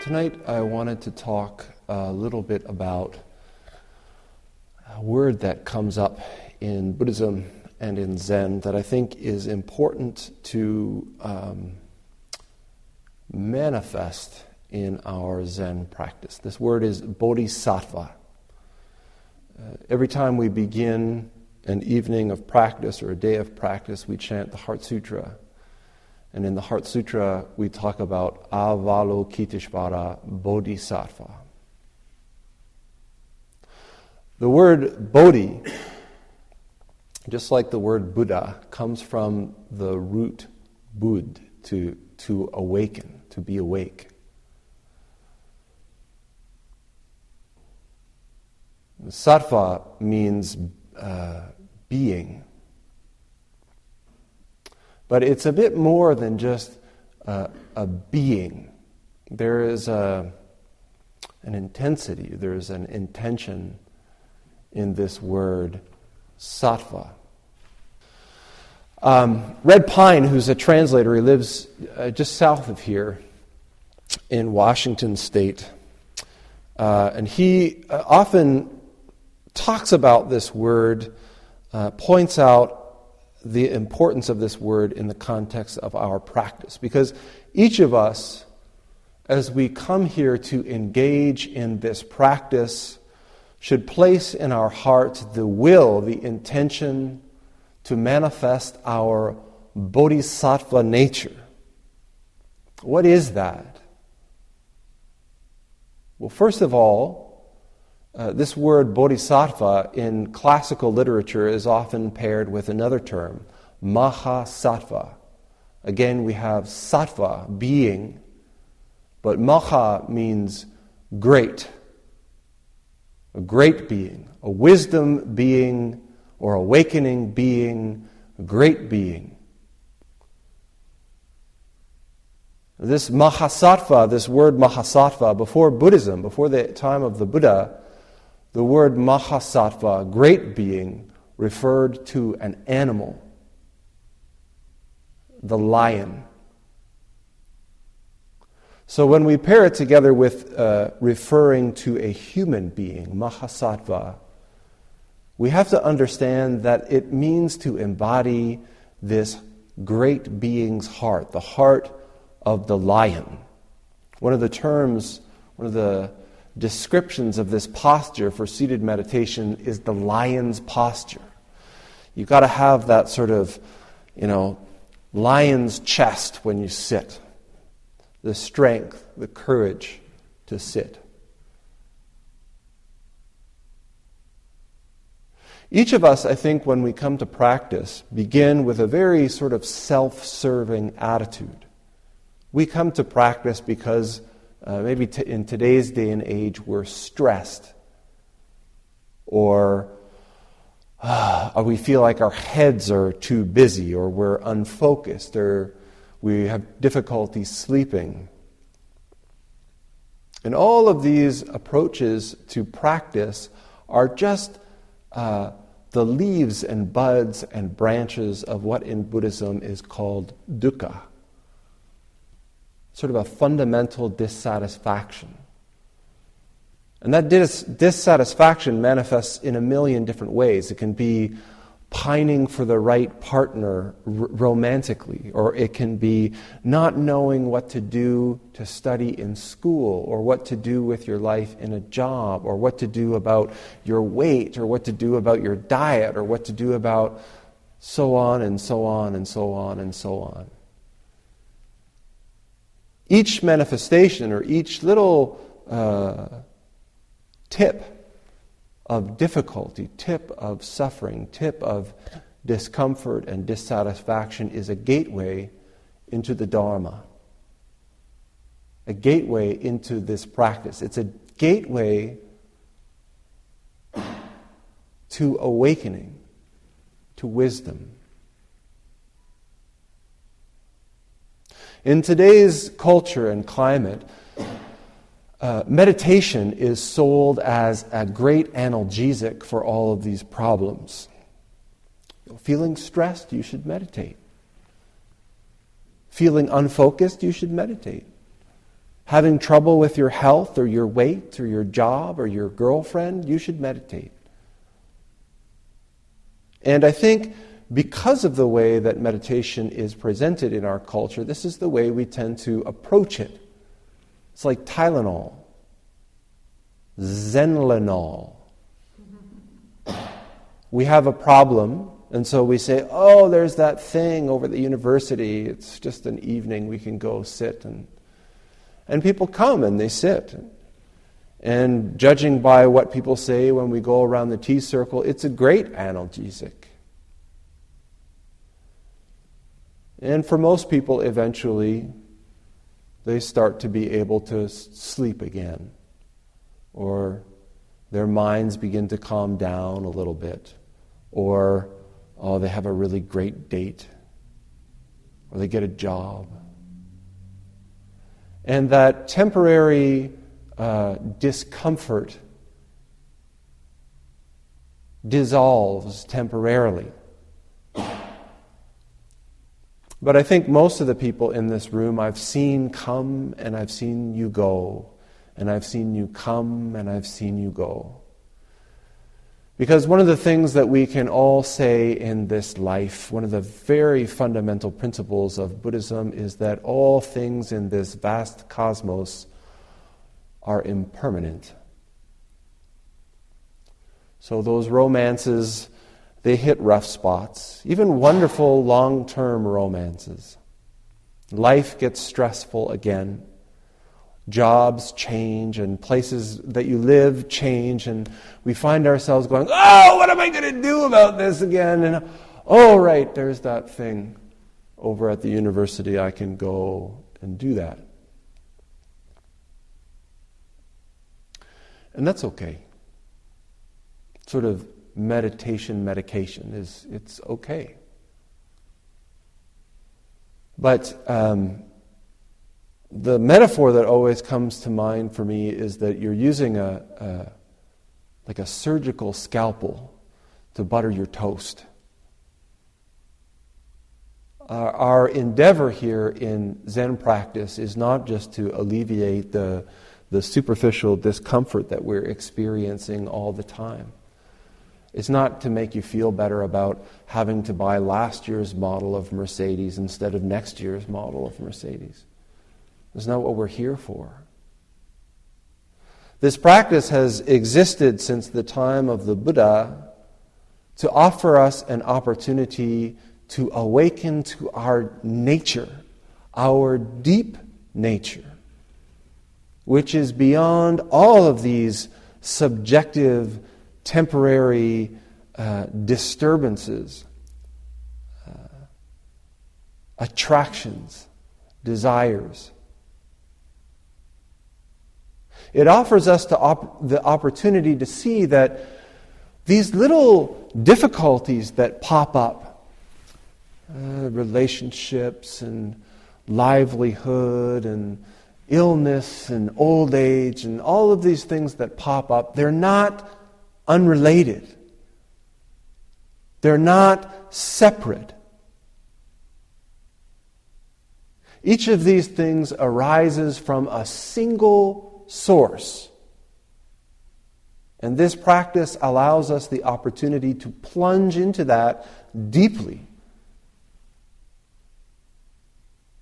Tonight I wanted to talk a little bit about a word that comes up in Buddhism and in Zen that I think is important to manifest in our Zen practice. This word is Bodhisattva. Every time we begin an evening of practice or a day of practice, we chant the Heart Sutra. And in the Heart Sutra, we talk about Avalokiteshvara Bodhisattva. The word Bodhi, just like the word Buddha, comes from the root Bud, to awaken, to be awake. Sattva means being. But it's a bit more than just a being. There is an intensity, there is an intention in this word, sattva. Red Pine, who's a translator, he lives just south of here in Washington State. And he often talks about this word, points out the importance of this word in the context of our practice. Because each of us, as we come here to engage in this practice, should place in our heart the will, the intention to manifest our bodhisattva nature. What is that? Well, first of all, this word bodhisattva in classical literature is often paired with another term, mahasattva. Again, we have sattva, being, but maha means great, a great being, a wisdom being, or awakening being, a great being. This mahasattva, this word mahasattva, before Buddhism, before the time of the Buddha, the word mahasattva, great being, referred to an animal, the lion. So when we pair it together with referring to a human being, mahasattva, we have to understand that it means to embody this great being's heart, the heart of the lion. One of the descriptions of this posture for seated meditation is the lion's posture. You've got to have that sort of, lion's chest when you sit. The strength, the courage to sit. Each of us, I think, when we come to practice, begin with a very sort of self-serving attitude. We come to practice because maybe in today's day and age, we're stressed, or we feel like our heads are too busy, or we're unfocused, or we have difficulty sleeping. And all of these approaches to practice are just the leaves and buds and branches of what in Buddhism is called dukkha. Sort of a fundamental dissatisfaction. And that dissatisfaction manifests in a million different ways. It can be pining for the right partner romantically, or it can be not knowing what to do to study in school, or what to do with your life in a job, or what to do about your weight, or what to do about your diet, or what to do about so on and so on and so on and so on. Each manifestation or each little tip of difficulty, tip of suffering, tip of discomfort and dissatisfaction is a gateway into the Dharma, a gateway into this practice. It's a gateway to awakening, to wisdom. In today's culture and climate, meditation is sold as a great analgesic for all of these problems. Feeling stressed, you should meditate. Feeling unfocused, you should meditate. Having trouble with your health or your weight or your job or your girlfriend, you should meditate. And I think because of the way that meditation is presented in our culture, this is the way we tend to approach it. It's like Tylenol, Zenlenol. We have a problem, and so we say, oh, there's that thing over at the university. It's just an evening, we can go sit. And people come and they sit. And judging by what people say when we go around the tea circle, it's a great analgesic. And for most people, eventually, they start to be able to sleep again. Or their minds begin to calm down a little bit. Or, oh, they have a really great date. Or they get a job. And that temporary discomfort dissolves temporarily. But I think most of the people in this room I've seen come and I've seen you go. And I've seen you come and I've seen you go. Because one of the things that we can all say in this life, one of the very fundamental principles of Buddhism, is that all things in this vast cosmos are impermanent. So those romances, they hit rough spots, even wonderful long-term romances. Life gets stressful again. Jobs change and places that you live change, and we find ourselves going, oh, what am I going to do about this again? And oh, right, there's that thing over at the university. I can go and do that. And that's okay. Sort of meditation it's okay. But the metaphor that always comes to mind for me is that you're using like a surgical scalpel to butter your toast. Our endeavor here in Zen practice is not just to alleviate the superficial discomfort that we're experiencing all the time. It's not to make you feel better about having to buy last year's model of Mercedes instead of next year's model of Mercedes. That's not what we're here for. This practice has existed since the time of the Buddha to offer us an opportunity to awaken to our nature, our deep nature, which is beyond all of these subjective, temporary disturbances, attractions, desires. It offers us the opportunity to see that these little difficulties that pop up, relationships and livelihood and illness and old age and all of these things that pop up, they're not unrelated. They're not separate. Each of these things arises from a single source. And this practice allows us the opportunity to plunge into that deeply,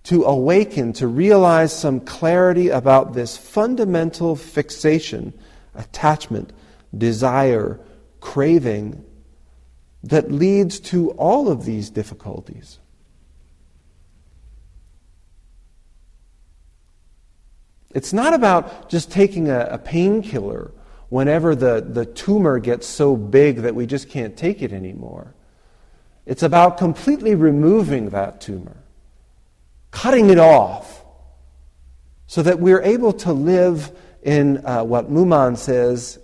to awaken, to realize some clarity about this fundamental fixation, attachment, desire, craving that leads to all of these difficulties. It's not about just taking a painkiller whenever the tumor gets so big that we just can't take it anymore. It's about completely removing that tumor, cutting it off, so that we're able to live in what Muman says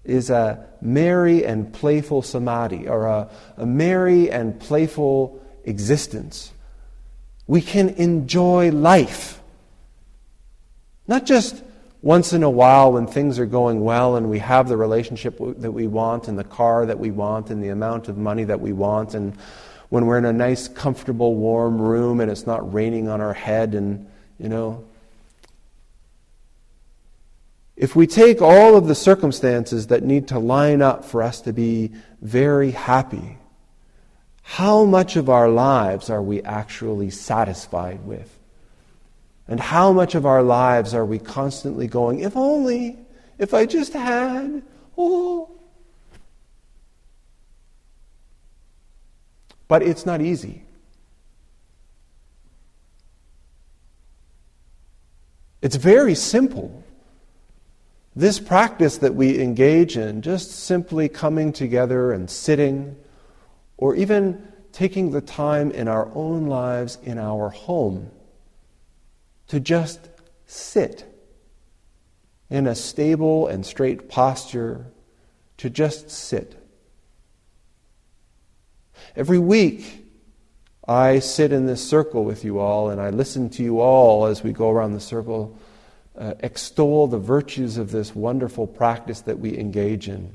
is a merry and playful samadhi, or a merry and playful existence. We can enjoy life. Not just once in a while when things are going well and we have the relationship that we want and the car that we want and the amount of money that we want, and when we're in a nice, comfortable, warm room and it's not raining on our head, and, if we take all of the circumstances that need to line up for us to be very happy, how much of our lives are we actually satisfied with? And how much of our lives are we constantly going, if only, if I just had, oh. But it's not easy. It's very simple. This practice that we engage in, just simply coming together and sitting, or even taking the time in our own lives, in our home, to just sit in a stable and straight posture, to just sit. Every week, I sit in this circle with you all, and I listen to you all as we go around the circle, extol the virtues of this wonderful practice that we engage in.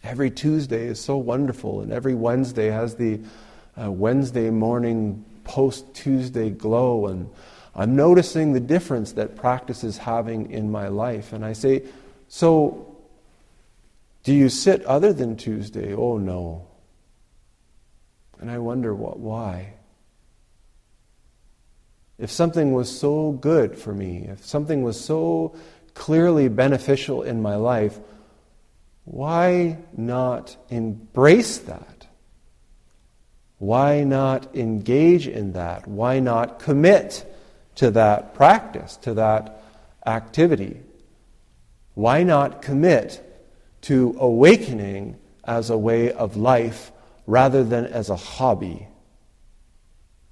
Every Tuesday is so wonderful, and every Wednesday has the Wednesday morning post-Tuesday glow, and I'm noticing the difference that practice is having in my life. And I say, so, do you sit other than Tuesday? Oh, no. And I wonder why. If something was so good for me, if something was so clearly beneficial in my life, why not embrace that? Why not engage in that? Why not commit to that practice, to that activity? Why not commit to awakening as a way of life rather than as a hobby?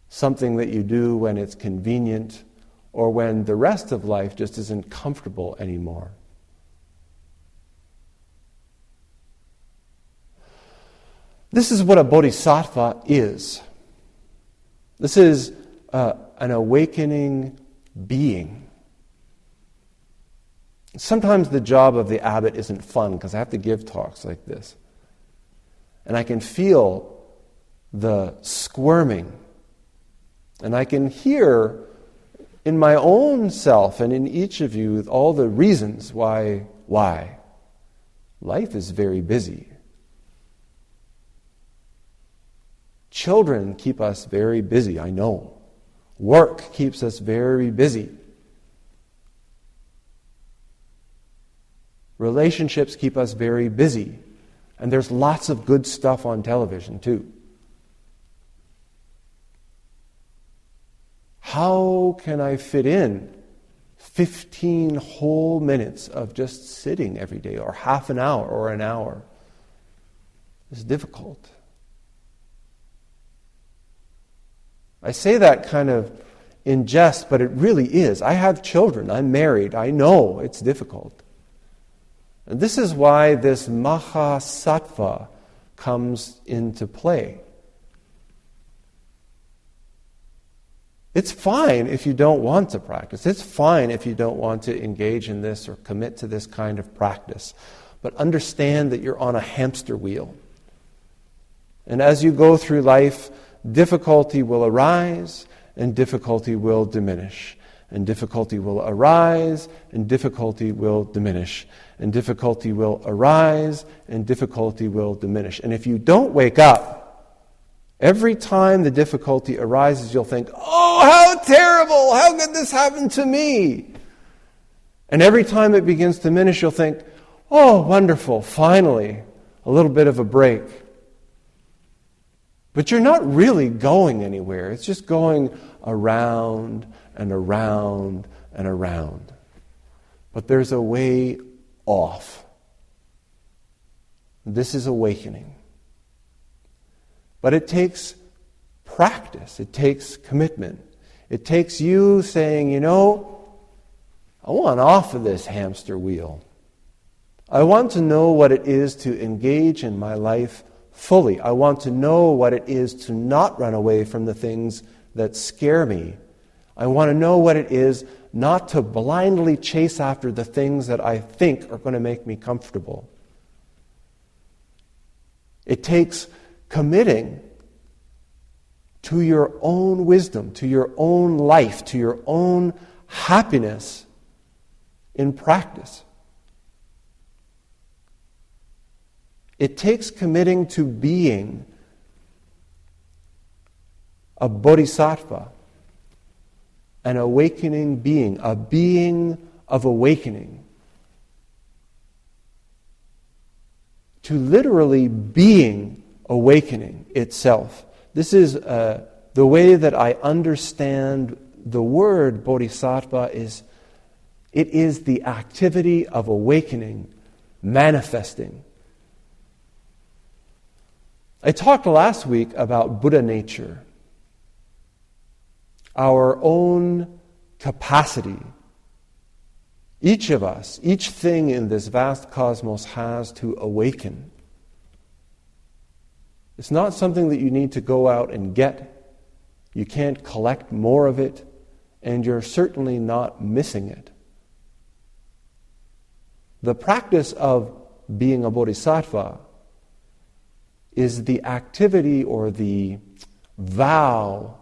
Something that you do when it's convenient or when the rest of life just isn't comfortable anymore. This is what a bodhisattva is. This is an awakening being. Sometimes the job of the abbot isn't fun because I have to give talks like this. And I can feel the squirming. And I can hear in my own self and in each of you all the reasons why. Life is very busy. Children keep us very busy, I know. Work keeps us very busy. Relationships keep us very busy. And there's lots of good stuff on television too. How can I fit in 15 whole minutes of just sitting every day, or half an hour, or an hour? It's difficult. I say that kind of in jest, but it really is. I have children. I'm married. I know it's difficult. And this is why this Mahasattva comes into play. It's fine if you don't want to practice. It's fine if you don't want to engage in this or commit to this kind of practice. But understand that you're on a hamster wheel. And as you go through life, difficulty will arise and difficulty will diminish. And difficulty will arise and difficulty will diminish. And difficulty will arise and difficulty will diminish. And if you don't wake up, every time the difficulty arises, you'll think, oh, how terrible! How could this happen to me? And every time it begins to diminish, you'll think, oh, wonderful, finally, a little bit of a break. But you're not really going anywhere. It's just going around and around and around. But there's a way off. This is awakening. But it takes practice. It takes commitment. It takes you saying, I want off of this hamster wheel. I want to know what it is to engage in my life fully. I want to know what it is to not run away from the things that scare me. I want to know what it is not to blindly chase after the things that I think are going to make me comfortable. It takes committing to your own wisdom, to your own life, to your own happiness in practice. It takes committing to being a bodhisattva, an awakening being, a being of awakening, to literally being awakening itself. This is the way that I understand the word bodhisattva is, it is the activity of awakening, manifesting. I talked last week about Buddha nature, our own capacity. Each of us, each thing in this vast cosmos has to awaken. It's not something that you need to go out and get. You can't collect more of it, and you're certainly not missing it. The practice of being a bodhisattva is the activity or the vow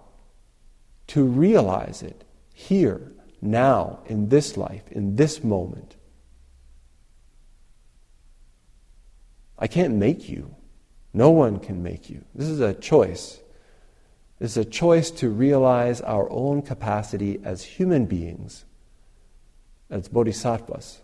to realize it here, now, in this life, in this moment. I can't make you. No one can make you. This is a choice. It's a choice to realize our own capacity as human beings, as bodhisattvas.